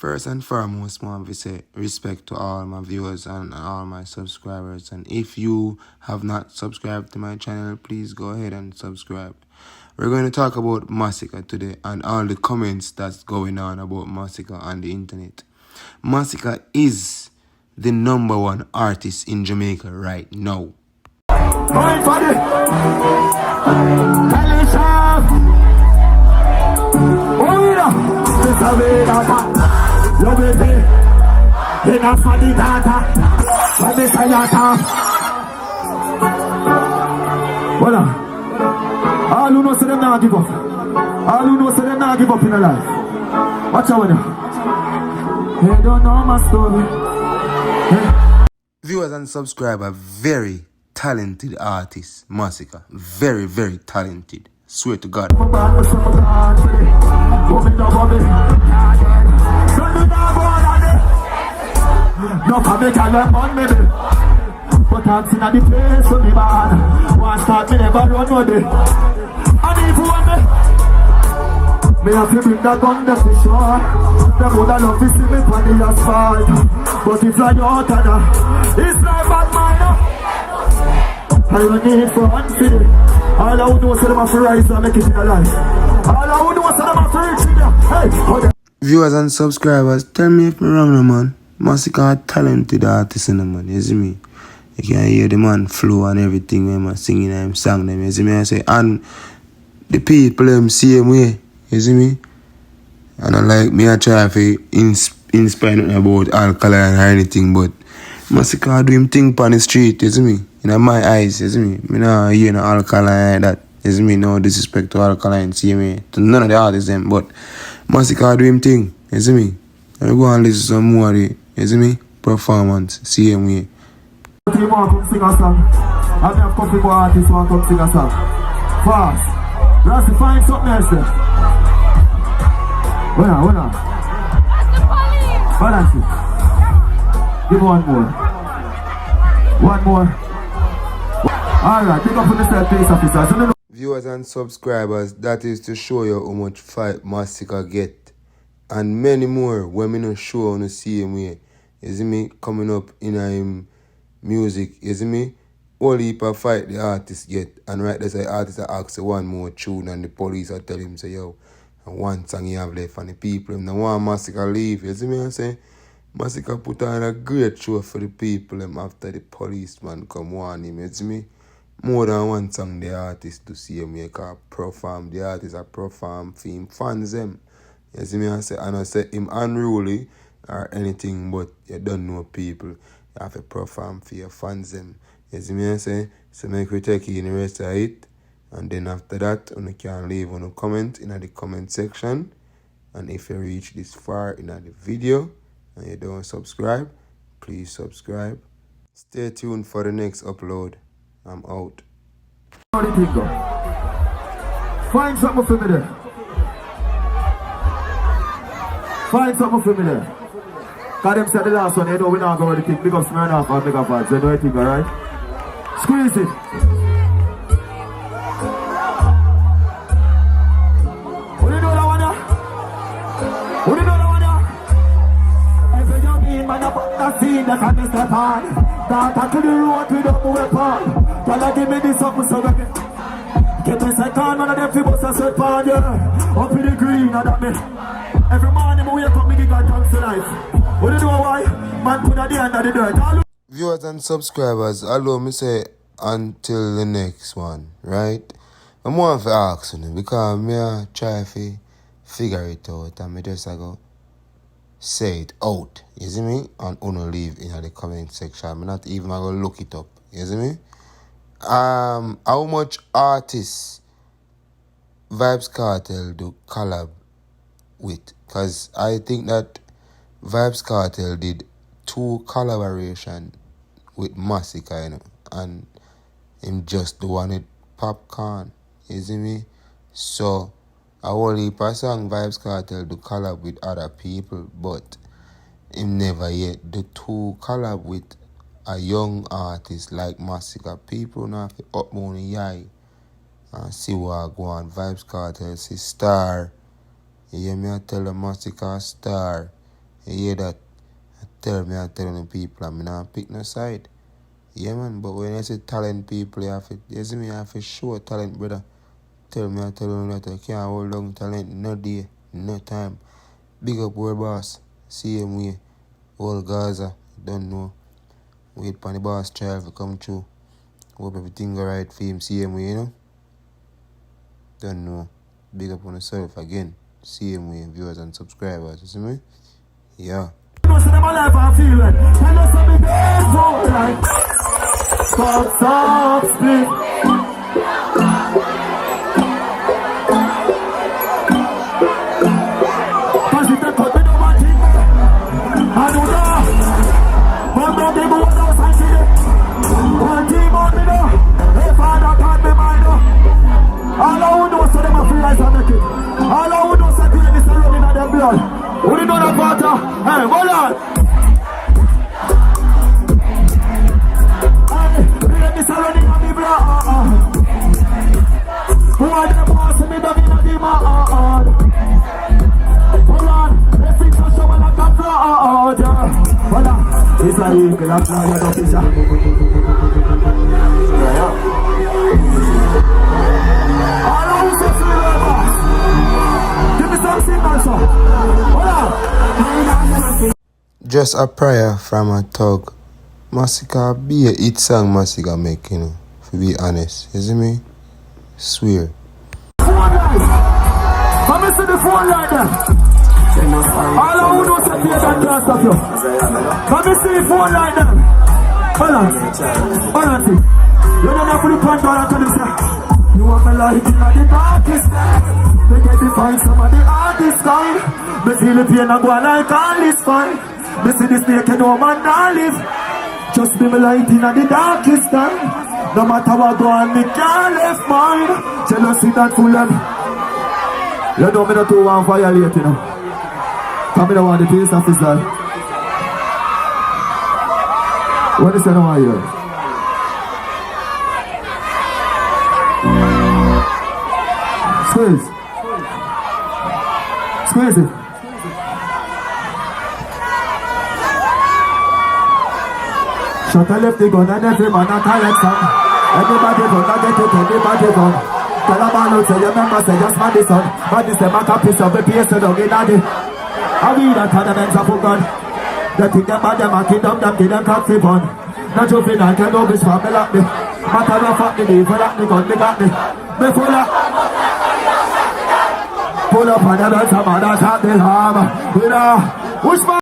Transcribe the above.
First and foremost, man, we say respect to all my viewers and all my subscribers. And if you have not subscribed to my channel, please go ahead and subscribe. We're going to talk about Masicka today and all the comments that's going on about Masicka on the internet. Masicka is the #1 artist in Jamaica right now. All who know say them not give up. All who know say them not give up in their life. Watch out now. They don't know my story. Viewers and subscribers, very talented artist, Masicka. Very, very talented. Swear to God. But I'm seen at the place so me bad. One start me never run no day. And if you want me have to bring that gun there for sure. Them would have loved to see me on the asphalt. But if I don't it's like bad man. I don't need for unfitting. All I would do is them have to rise and make it in a life. All I would do is them have to reach in there. Hey, viewers and subscribers, tell me if I'm wrong, no, man. Masicka a talented artist, no, man. You see me? You can hear the man flow and everything when man singing them song them, you see me? I say, and the people them same way, you see me? And I like me I try to inspire nothing about alkaline or anything, but Masicka do him thing on the street, you see me? In my eyes, you see me? Me not hear no alkaline like that, you see me? No disrespect to alkaline, see me? To none of the artists them, but Masicka do him thing, you see me? And we go and listen to some more of the, you see me? Performance, same way. You want to come sing a song? I have couple more artists who want to come sing a song. Fast. Let's find something else there. Winner. Balance it. Give one more. One more. Alright, pick up on the side police officers. Viewers and subscribers, that is to show you how much fight Masicka get. And many more when me not show on the same way. You see me? Coming up in him music, you see me? All heap of fight the artist get. And right there's the artist that asks one more tune and the police are tell him say, yo, and one song you have left and the people him the one Masicka leave. You see me? I say Masicka put on a great show for the people him after the policeman come warn him, you see me? More than one song the artist to see him make a perform. The artist a perform for him fans them. You see me? I say him unruly or anything, but you don't know people. You have to perform for your fans them. You see me? I say, so make we take in the rest of it. And then after that, you can leave on a comment in the comment section. And if you reach this far in the video and you don't subscribe, please subscribe. Stay tuned for the next upload. I'm out. Find something for me there. Find something for me there. Because them said the last one, you know we not going to think big up Smirnoff and big up vibes. You know what I think, alright? Squeeze it. What do you know that one there? What do you know that one there? Every young man, man, up scene that can miss the pan. That to the road without a weapon. Y'all give me this something so we can get me second, man of them fi bust a sweat pan, yeah. Up in the green, and that me. Every morning I wake up, me give God thanks to life. What do you know why? Man put at the end of the dirt. Viewers and subscribers, allow me say until the next one, right? I'm want to ask you because me try to figure it out and me just go say it out. You see me? And only leave in the comment section. I'm not even going to look it up. You see me? How much artists Vybz Kartel do collab with? Because I think that Vybz Kartel did 2 collaboration with Masicka, you know, and him just the one with Popcorn. You see me? So I whole heap of song Vybz Kartel do collab with other people, but him never yet do 2 collab with a young artist like Masicka. People now have to up money eye and see what go on. Vybz Kartel say star. You hear me? I tell the Masicka star. You hear that? I tell the people I'm not pick no side. Yeah man, but when I say talent people, you see me, you have to show talent, brother. I tell you that I can't hold on talent no day, no time. Big up world boss. Same way. All Gaza, don't know. Wait for the boss child to come through. Hope everything alright for him, same way, you know? Don't know. Big up on yourself again. Same way, viewers and subscribers, you see me? Yeah. All I would know so them a free eyes and make it. All I would know so them is running at their blood. Who do you know that water? Hey, hold on. Hey, them is running at the blood. Who are them boss me the vina di ma? Hold on. Let's fix a show like a flood. Hold on. It's like you can have fly at the pizza. Just a prayer from a thug. Masicka be a hit song Masicka make, you know. To be honest. You see me? Swear. Come and see the phone like that. All I want to say is that class of you. Come and see the phone like that. Hold on. You don't have to put the and tell him, say, you want me like in the darkest night. They get to find some of the hardest kind. Me feel the pain and go like all is fine. Me see the snake and no man not live. Just be me light in the darkest time. No matter what go on, me can't left mine. Jealousy that full of. You know me not too want violate, you know. Come me don't want the police officer. What is it now here? Squeeze it. Shut the left the gun and every man a collect some. Everybody run and get it, everybody run. Tell a man out, say your member say just man this son. But this them a copy so we pay so don't get daddy. I read that tournaments are for God. They think them bad, them a kid them give them cock for fun. Not juvenile, can no bitch for me like me. Matter of fact, me leave for that, me gun, me got me. Me full of. Pull up on the dance, I'm on that shot, the hammer. You know, which man?